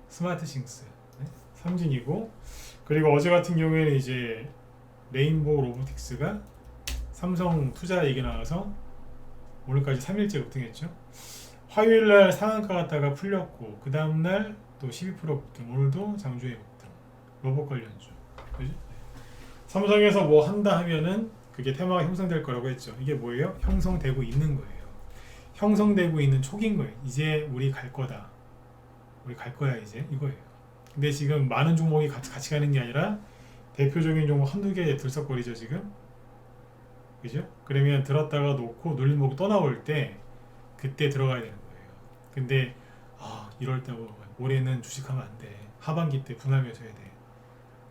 스마트싱스 네? 삼진이고 그리고 어제 같은 경우에는 이제 레인보우 로보틱스가 삼성 투자 얘기 나와서 오늘까지 3일째 급등했죠. 화요일날 상한가 갔다가 풀렸고 그 다음날 또 12% 급등. 오늘도 장주의 급등. 로봇 관련주. 그지? 삼성에서 뭐 한다 하면은 그게 테마가 형성될 거라고 했죠. 이게 뭐예요? 형성되고 있는 거예요. 형성되고 있는 촉인 거예요. 이제 우리 갈 거다. 우리 갈 거야 이제 이거예요. 근데 지금 많은 종목이 같이 가는 게 아니라 대표적인 종목 한두 개 들썩거리죠 지금. 그죠? 그러면 들었다가 놓고 눌림목 또 나올 때 그때 들어가야 되는 거예요. 근데 이럴 때 올해는 주식하면 안 돼. 하반기 때 분할 매수해야 돼.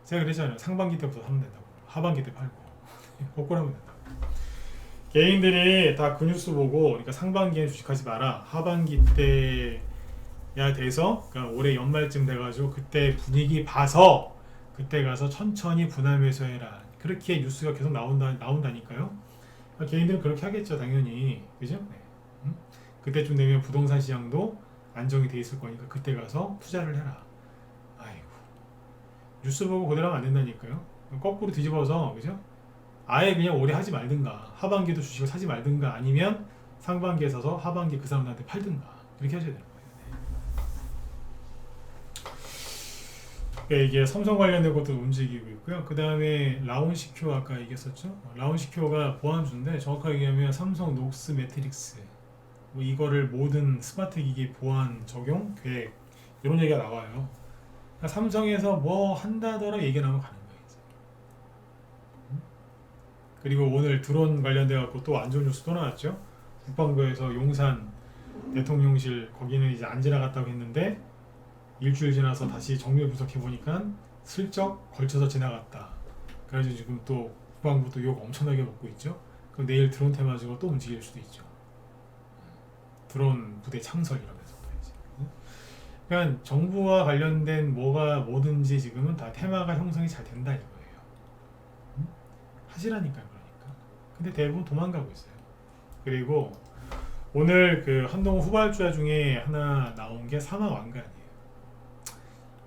제가 그랬잖아요. 상반기 때부터 하면 된다고. 하반기 때 팔고 거꾸로 하면 된다고. 개인들이 다 그 뉴스 보고 그러니까 상반기에 주식하지 마라. 하반기 때야 돼서 그러니까 올해 연말쯤 돼가지고 그때 분위기 봐서 그때 가서 천천히 분할 매수해라. 그렇게 뉴스가 계속 나온다니까요. 그러니까 개인들은 그렇게 하겠죠 당연히. 그죠? 네. 그때쯤 되면 부동산 시장도 안정이 돼 있을 거니까 그때 가서 투자를 해라. 아이고 뉴스 보고 그대로 하면 안 된다니까요. 거꾸로 뒤집어서 그죠? 아예 그냥 올해 하지 말든가 하반기도 주식을 사지 말든가 아니면 상반기에 사서 하반기 그 사람들한테 팔든가 이렇게 하셔야 되는 거예요. 네. 이게 삼성 관련된 것도 움직이고 있고요. 그 다음에 라온시큐어 아까 얘기했었죠. 라온시큐어가 보안주인데 정확하게 얘기하면 삼성 녹스 매트릭스 뭐 이거를 모든 스마트 기기 보안 적용 계획 이런 얘기가 나와요. 그러니까 삼성에서 뭐 한다더라 얘기 나오면 가는 거예요. 이제. 그리고 오늘 드론 관련돼 갖고 또 안 좋은 뉴스 또 나왔죠. 국방부에서 용산 대통령실 거기는 이제 안 지나갔다고 했는데 일주일 지나서 다시 정밀 분석해 보니까 슬쩍 걸쳐서 지나갔다. 그래서 지금 또 국방부도 욕 엄청나게 먹고 있죠. 그럼 내일 드론 테마 가지고 또 움직일 수도 있죠. 드론 부대 창설 이러면서 또 이제. 그러니까 정부와 관련된 뭐든지 지금은 다 테마가 형성이 잘 된다 이거예요. 하시라니까요, 그러니까. 근데 대부분 도망가고 있어요. 그리고 오늘 그 한동훈 후발주자 중에 하나 나온 게 사마왕관이에요.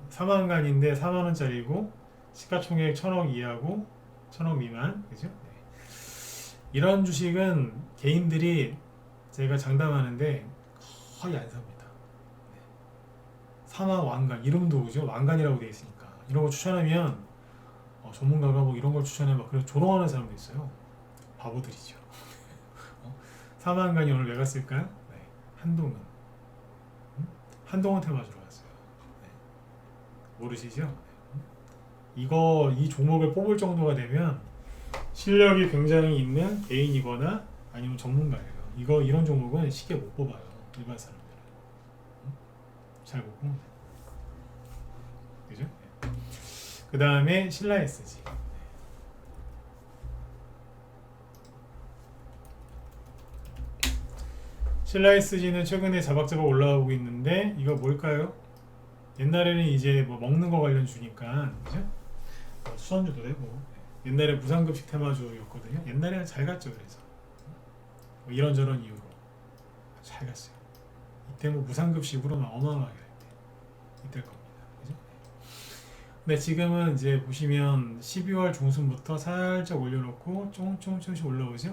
사마왕관인데 4만 원짜리고 시가총액 1,000억 이하고 1,000억 미만, 그죠? 네. 이런 주식은 개인들이 제가 장담하는데 거의 안 삽니다. 네. 사막 왕관 이름도 그죠? 왕관이라고 되어 있으니까 이런 거 추천하면 전문가가 뭐 이런 걸 추천해 막 그런 조롱하는 사람도 있어요. 바보들이죠. 사막왕관이 오늘 왜 갔을까요? 네. 한동훈. 한동훈 테마주로 갔어요. 네. 모르시죠? 네. 이 종목을 뽑을 정도가 되면 실력이 굉장히 있는 개인이거나 아니면 전문가예요. 이런 종목은 쉽게 못 뽑아요. 일반 사람들은. 잘 못 뽑는다. 그죠? 네. 그 다음에 신라 SG. 신라 SG는 최근에 자박자박 올라오고 있는데 이거 뭘까요? 옛날에는 이제 뭐 먹는 거 관련 주니까 그죠? 수선주도 되고 옛날에 무상급식 테마주였거든요. 옛날에는 잘 갔죠. 그래서 뭐 이런저런 이유로 잘 갔어요. 이때 뭐 무상급식으로는 어마어마하게 할 때 이때 겁니다. 그죠? 근데 지금은 이제 보시면 12월 중순부터 살짝 올려놓고 조금씩 올라오죠.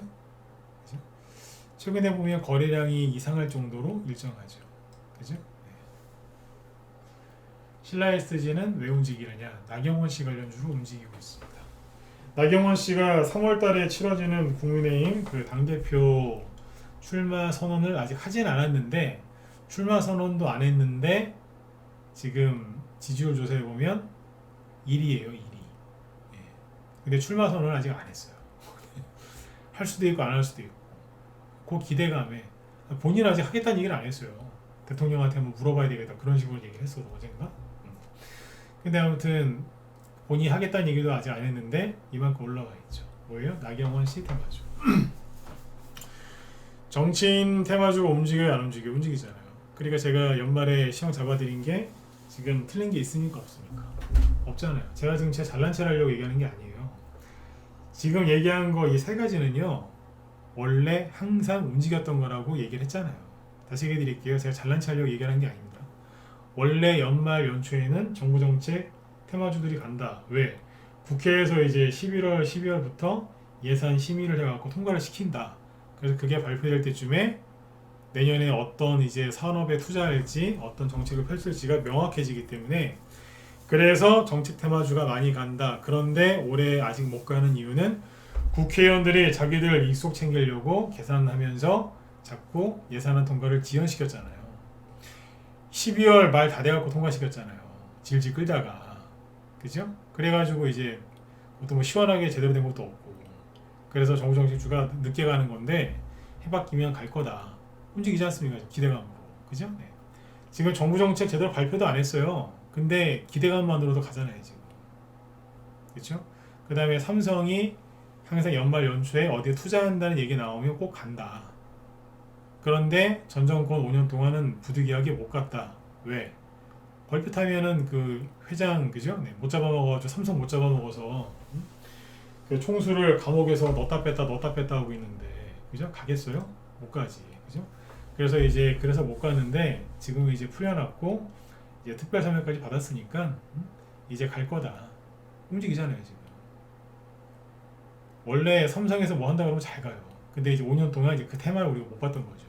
그죠? 최근에 보면 거래량이 이상할 정도로 일정하죠. 그죠? 신라 SG는 왜 움직이느냐? 나경원 씨 관련주로 움직이고 있습니다. 나경원 씨가 3월 달에 치러지는 국민의힘 그 당대표 출마 선언을 아직 하진 않았는데 출마 선언도 안 했는데 지금 지지율 조사해 보면 1위예요, 1위. 예. 근데 출마 선언을 아직 안 했어요. 할 수도 있고 안 할 수도 있고. 그 기대감에 본인 아직 하겠다는 얘기를 안 했어요. 대통령한테 뭐 물어봐야 되겠다 그런 식으로 얘기를 했어 어젠가. 근데 아무튼 본인이 하겠다는 얘기도 아직 안 했는데 이만큼 올라와 있죠. 뭐예요? 나경원 씨 테마주. 정치인 테마주가 움직여요, 안 움직여요? 움직이잖아요. 그러니까 제가 연말에 시험 잡아드린 게 지금 틀린 게 있으니까 없으니까 없잖아요. 제가 지금 제 잘난 체를 하려고 얘기하는 게 아니에요. 지금 얘기한 거 이 세 가지는요 원래 항상 움직였던 거라고 얘기를 했잖아요. 다시 얘기해 드릴게요. 제가 잘난 체 하려고 얘기하는 게 아닙니다. 원래 연말 연초에는 정부 정책 테마주들이 간다. 왜? 국회에서 이제 11월, 12월부터 예산 심의를 해갖고 통과를 시킨다. 그래서 그게 발표될 때쯤에 내년에 어떤 이제 산업에 투자할지 어떤 정책을 펼칠지가 명확해지기 때문에 그래서 정책 테마주가 많이 간다. 그런데 올해 아직 못 가는 이유는 국회의원들이 자기들 이익 챙기려고 계산하면서 자꾸 예산안 통과를 지연시켰잖아요. 12월 말 다 돼갖고 통과시켰잖아요. 질질 끌다가. 그죠? 그래가지고 이제 보통 뭐 시원하게 제대로 된 것도 없고 그래서 정부 정책주가 늦게 가는 건데 해바뀌면 갈 거다. 움직이지 않습니까? 기대감으로. 그죠? 네. 지금 정부 정책 제대로 발표도 안 했어요. 근데 기대감만으로도 가잖아요. 지금. 그렇죠? 그 다음에 삼성이 항상 연말 연초에 어디에 투자한다는 얘기 나오면 꼭 간다. 그런데 전 정권 5년 동안은 부득이하게 못 갔다. 왜? 벌핏하면은 그 회장 그죠? 네, 못 잡아먹어가지고 삼성 못 잡아먹어서 그 총수를 감옥에서 넣었다 뺐다 하고 있는데 그죠? 가겠어요? 못 가지. 그죠? 그래서 못 가는데 지금 이제 풀려났고 이제 특별사면까지 받았으니까 이제 갈 거다. 움직이잖아요 지금. 원래 삼성에서 뭐 한다 그러면 잘 가요. 근데 이제 5년 동안 이제 그 테마를 우리가 못 봤던 거죠.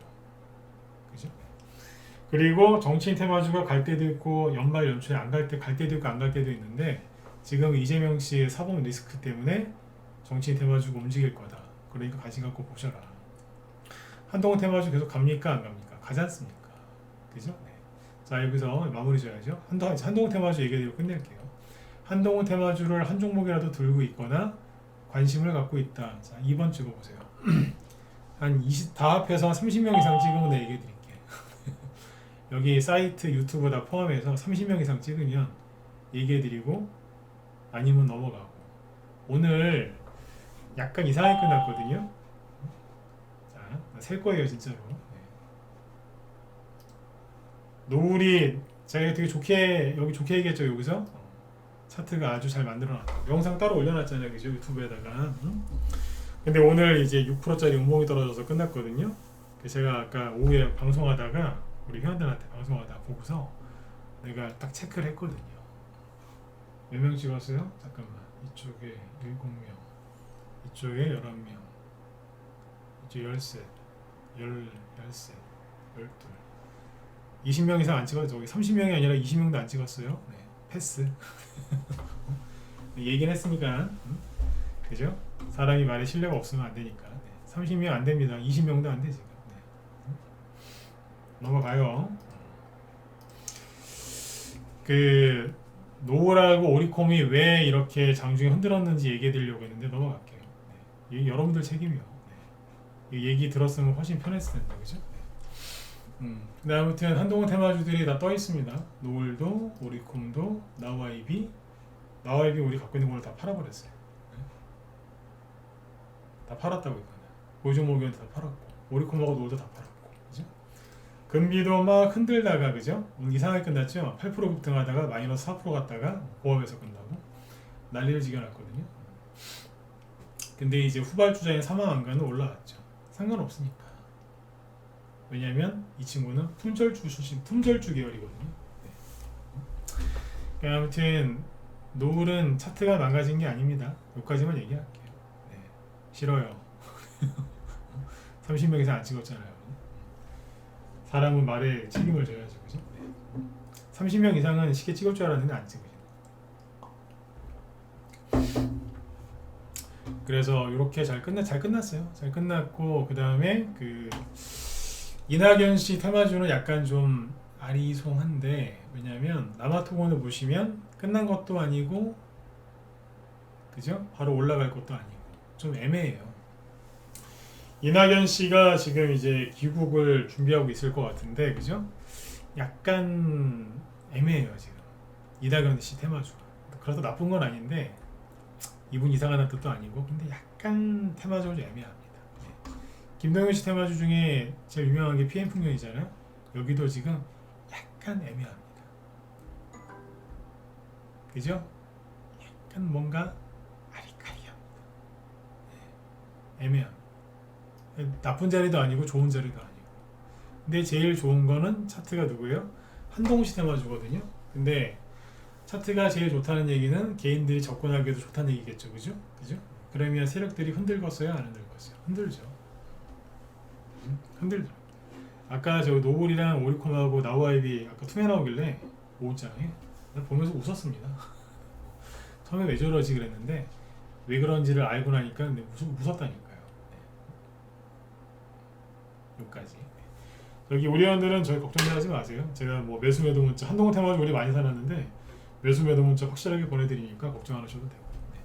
그죠? 그리고 정치인 테마주가 갈 때도 있고 연말 연초에 안 갈 때도 있고 안 갈 때도 있는데 지금 이재명 씨의 사법 리스크 때문에 정치인 테마주가 움직일 거다. 그러니까 관심 갖고 보셔라. 한동훈 테마주 계속 갑니까 안 갑니까? 가지 않습니까? 그죠? 네. 자 여기서 마무리 줘야죠. 한동훈 테마주 얘기해드리고 끝낼게요. 한동훈 테마주를 한 종목이라도 들고 있거나 관심을 갖고 있다. 자 2번 찍어보세요. 다 합해서 30명 이상 찍으면 내가 얘기해드릴게요. 여기 사이트 유튜브 다 포함해서 30명 이상 찍으면 얘기해드리고 아니면 넘어가고 오늘 약간 이상하게 끝났거든요. 자, 셀 거예요 진짜로. 네. 노을이 제가 되게 좋게 여기 좋게 얘기했죠 여기서 차트가 아주 잘 만들어놨다. 영상 따로 올려놨잖아요 그죠 유튜브에다가. 근데 오늘 이제 6%짜리 운봉이 떨어져서 끝났거든요. 제가 아까 오후에 방송하다가 우리 회원들한테 방송하다 보고서 내가 딱 체크를 했거든요. 몇 명 찍었어요? 잠깐만. 이쪽에 7명, 이쪽에 11명, 이쪽 13, 12, 20명 이상 안 찍어서 저기 30명이 아니라 20명도 안 찍었어요. 네, 패스. 얘기는 했으니까 그죠? 사람이 말에 신뢰가 없으면 안 되니까. 네, 30명 안 됩니다. 20명도 안 돼 지금. 네. 넘어가요. 그 노을하고 오리콤이 왜 이렇게 장중에 흔들었는지 얘기해 드리려고 했는데 넘어갈게요. 네. 이게 여러분들 책임이요. 네. 이 얘기 들었으면 훨씬 편했을 텐데 그죠? 근데 아무튼 한동훈 테마주들이 다 떠 있습니다. 노을도 오리콤도 나와이비 우리 갖고 있는 걸 다 팔아버렸어요. 네. 다 팔았다고 이거는. 보조목이한테 다 팔았고 오리콤하고 노을도 다 팔았고 그죠? 금비도 막 흔들다가 그죠? 오늘 이상하게 끝났죠? 8% 급등하다가 마이너스 4% 갔다가 고압에서 끝나고 난리를 지겨놨거든요. 근데 이제 후발주자인 사망안가는 올라왔죠. 상관없으니까. 왜냐면 이 친구는 품절주 출신, 품절주 계열이거든요. 네. 아무튼 노을은 차트가 망가진 게 아닙니다. 여기까지만 얘기할게요. 네. 싫어요. 30명 이상 안 찍었잖아요. 사람은 말에 책임을 져야죠. 그죠? 네. 30명 이상은 쉽게 찍을 줄 알았는데 안 찍으죠. 그래서 이렇게 잘 끝났어요. 잘 끝났고 그 다음에 그 이낙연 씨 테마주는 약간 좀 아리송한데 왜냐면 남아토건을 보시면 끝난 것도 아니고 그죠? 바로 올라갈 것도 아니고 좀 애매해요. 이낙연 씨가 지금 이제 귀국을 준비하고 있을 것 같은데 그죠? 약간 애매해요 지금 이낙연 씨 테마주가. 그래도 나쁜 건 아닌데 이분 이상한 뜻도 아니고 근데 약간 테마적으로 애매합니다. 네. 김동현 씨 테마주 중에 제일 유명한 게 PM 풍년이잖아요. 여기도 지금 약간 애매합니다. 그죠? 약간 뭔가 아리까리합니다. 네. 애매합니다. 나쁜 자리도 아니고 좋은 자리도 아니고. 근데 제일 좋은 거는 차트가 누구예요? 한동훈 씨 테마주거든요. 근데 차트가 제일 좋다는 얘기는 개인들이 접근하기에도 좋다는 얘기겠죠, 그죠? 그죠? 그러면 세력들이 흔들었어요, 안 흔들었어요? 흔들죠. 흔들죠. 아까 저 노블이랑 오리콤하고 나우아이비 아까 투매 나오길래 5장에 보면서 웃었습니다. 처음에 왜 저러지 그랬는데 왜 그런지를 알고 나니까 근데 웃었다니까요. 네. 여기까지. 여기 우리원들은 저희 걱정하지 마세요. 제가 뭐 매수 매도 문자 한동훈 테마주 우리 많이 사놨는데 매수 매도 문자 확실하게 보내드리니까 걱정 안 하셔도 되고. 네.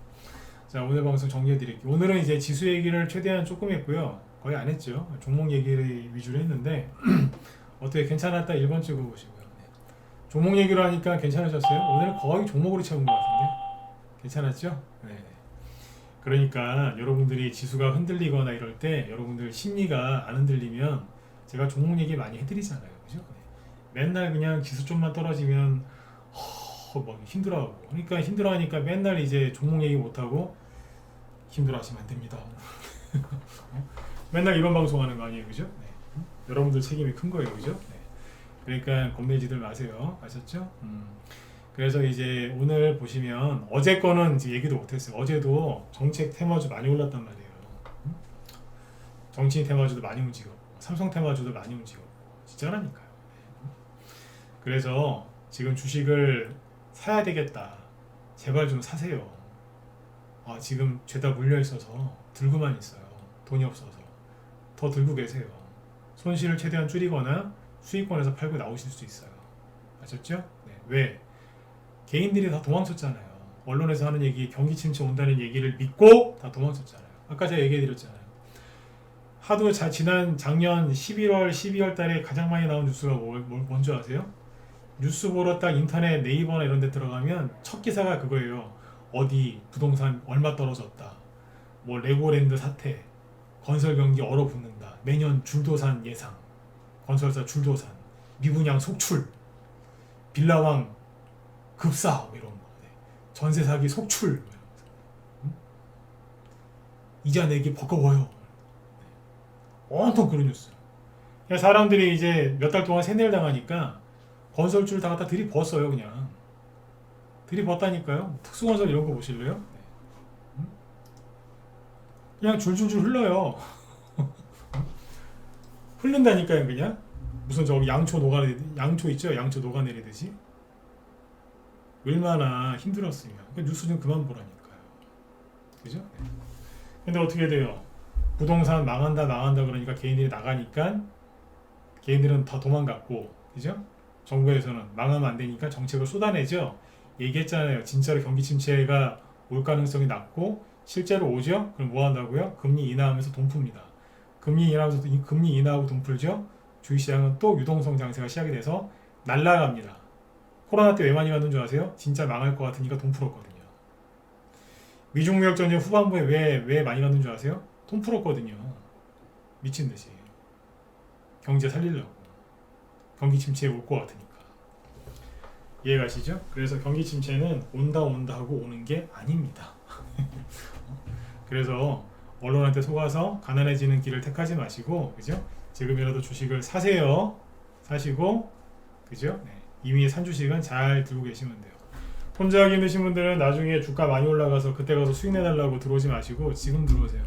자 오늘 방송 정리해드릴게요. 오늘은 이제 지수 얘기를 최대한 조금 했고요. 거의 안 했죠. 종목 얘기를 위주로 했는데 어떻게 괜찮았다 1번 찍어보시고요. 네. 종목 얘기로 하니까 괜찮으셨어요? 오늘 거의 종목으로 채운 것 같은데 괜찮았죠? 네. 그러니까 여러분들이 지수가 흔들리거나 이럴 때 여러분들 심리가 안 흔들리면 제가 종목 얘기 많이 해드리잖아요. 그죠? 네. 맨날 그냥 지수 좀만 떨어지면 막 힘들어하고 그러니까 힘들어하니까 맨날 이제 종목 얘기 못하고 힘들어하시면 안 됩니다. 맨날 이런 방송하는 거 아니에요, 그죠? 네. 여러분들 책임이 큰 거예요, 그죠? 네. 그러니까 겁내지들 마세요, 아셨죠? 그래서 이제 오늘 보시면 어제 거는 이제 얘기도 못했어요. 어제도 정책 테마주 많이 올랐단 말이에요. 정치인 테마주도 많이 움직였고 삼성 테마주도 많이 움직였고 진짜라니까요. 네. 그래서 지금 주식을 사야 되겠다. 제발 좀 사세요. 아, 지금 죄다 물려 있어서 들고만 있어요. 돈이 없어서 더 들고 계세요. 손실을 최대한 줄이거나 수익권에서 팔고 나오실 수 있어요. 아셨죠? 네. 왜? 개인들이 다 도망쳤잖아요. 언론에서 하는 얘기, 경기 침체 온다는 얘기를 믿고 다 도망쳤잖아요. 아까 제가 얘기해드렸잖아요. 하도 지난 작년 11월, 12월 달에 가장 많이 나온 뉴스가 뭔지 아세요? 뉴스 보러 딱 인터넷 네이버나 이런 데 들어가면 첫 기사가 그거예요. 어디 부동산 얼마 떨어졌다. 뭐 레고랜드 사태. 건설 경기 얼어붙는다. 매년 줄도산 예상. 건설사 줄도산. 미분양 속출. 빌라왕 급사. 뭐 이런 거. 네. 전세 사기 속출. 이자 내기 버거워요. 네. 온통 그런 뉴스. 사람들이 이제 몇 달 동안 세뇌를 당하니까 건설주를 다 갖다 들이부었어요. 그냥 들이부었다니까요. 특수건설 이런 거 보실래요? 네. 그냥 줄줄줄 흘러요. 흐른다니까요. 그냥 무슨 저기 양초 있죠? 양초 녹아내리듯이 얼마나 힘들었으면. 그러니까 뉴스 좀 그만 보라니까요. 그죠? 네. 근데 어떻게 돼요? 부동산 망한다 그러니까 개인들이 나가니까 개인들은 다 도망갔고, 그죠? 정부에서는 망하면 안 되니까 정책을 쏟아내죠. 얘기했잖아요. 진짜로 경기 침체가 올 가능성이 낮고 실제로 오죠. 그럼 뭐 한다고요? 금리 인하하면서 돈 풉니다. 금리 인하하고 돈 풀죠. 주식시장은 또 유동성 장세가 시작이 돼서 날라갑니다. 코로나 때 왜 많이 갔는 줄 아세요? 진짜 망할 것 같으니까 돈 풀었거든요. 미중무역 전쟁 후반부에 왜 많이 갔는 줄 아세요? 돈 풀었거든요. 미친 듯이. 경제 살리려고. 경기 침체에 올 것 같으니까. 이해가시죠? 그래서 경기 침체는 온다 하고 오는 게 아닙니다. 그래서 언론한테 속아서 가난해지는 길을 택하지 마시고, 그죠? 지금이라도 주식을 사세요. 사시고, 그죠? 네. 이미 산 주식은 잘 들고 계시면 돼요. 혼자 하기 힘드신 분들은 나중에 주가 많이 올라가서 그때 가서 수익 내달라고 들어오지 마시고 지금 들어오세요.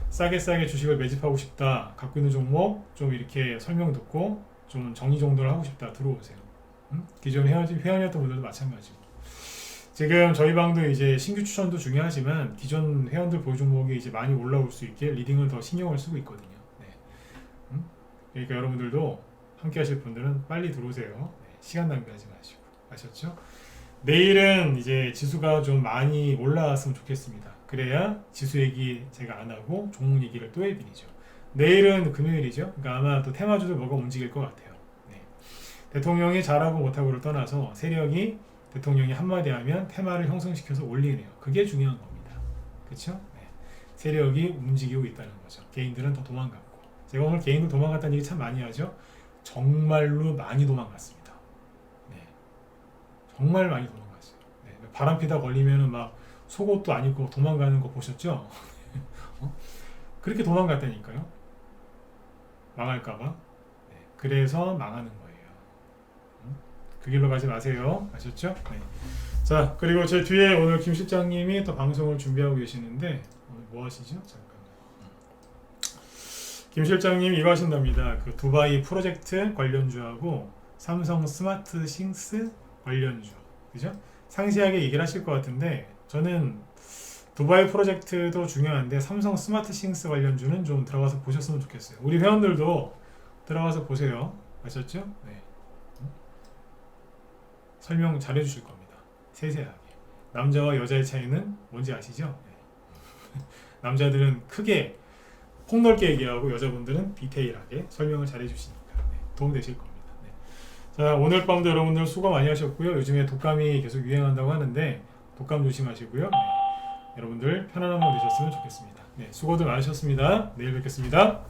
싸게 주식을 매집하고 싶다. 갖고 있는 종목 좀 이렇게 설명 듣고 좀 정리 정돈을 하고 싶다. 들어오세요. 기존 회원이었던 분들도 마찬가지고. 지금 저희 방도 이제 신규 추천도 중요하지만 기존 회원들 보유 종목이 이제 많이 올라올 수 있게 리딩을 더 신경을 쓰고 있거든요. 네. 그러니까 여러분들도 함께 하실 분들은 빨리 들어오세요. 네. 시간 낭비하지 마시고. 아셨죠? 내일은 이제 지수가 좀 많이 올라왔으면 좋겠습니다. 그래야 지수 얘기 제가 안 하고 종목 얘기를 또 해드리죠. 내일은 금요일이죠. 그러니까 아마 또 테마주도 뭐가 움직일 것 같아요. 네. 대통령이 잘하고 못하고를 떠나서 세력이 대통령이 한마디 하면 테마를 형성시켜서 올리네요. 그게 중요한 겁니다. 그렇죠? 네. 세력이 움직이고 있다는 거죠. 개인들은 더 도망갔고. 제가 오늘 개인들 도망갔다는 얘기 참 많이 하죠. 정말로 많이 도망갔습니다. 네. 정말 많이 도망갔어요. 네. 바람 피다 걸리면은 막 속옷도 안 입고 도망가는 거 보셨죠? 그렇게 도망갔다니까요. 망할까봐. 네. 그래서 망하는 거예요. 그 길로 가지 마세요. 아셨죠? 네. 자, 그리고 제 뒤에 오늘 김 실장님이 또 방송을 준비하고 계시는데 오늘 뭐 하시죠? 잠깐만. 김 실장님 이거 하신답니다. 그 두바이 프로젝트 관련주하고 삼성 스마트 싱스 관련주, 그죠? 상세하게 얘기를 하실 것 같은데 저는 두바이 프로젝트도 중요한데 삼성 스마트 싱스 관련주는 좀 들어가서 보셨으면 좋겠어요. 우리 회원들도 들어가서 보세요. 아셨죠? 네. 설명 잘 해주실 겁니다. 세세하게. 남자와 여자의 차이는 뭔지 아시죠? 네. 남자들은 크게 폭넓게 얘기하고 여자분들은 디테일하게 설명을 잘 해주시니까 네. 도움되실 겁니다. 네. 자, 오늘 밤도 여러분들 수고 많이 하셨고요. 요즘에 독감이 계속 유행한다고 하는데 독감 조심하시고요. 네. 여러분들 편안한 밤 되셨으면 좋겠습니다. 네, 수고들 많으셨습니다. 내일 뵙겠습니다.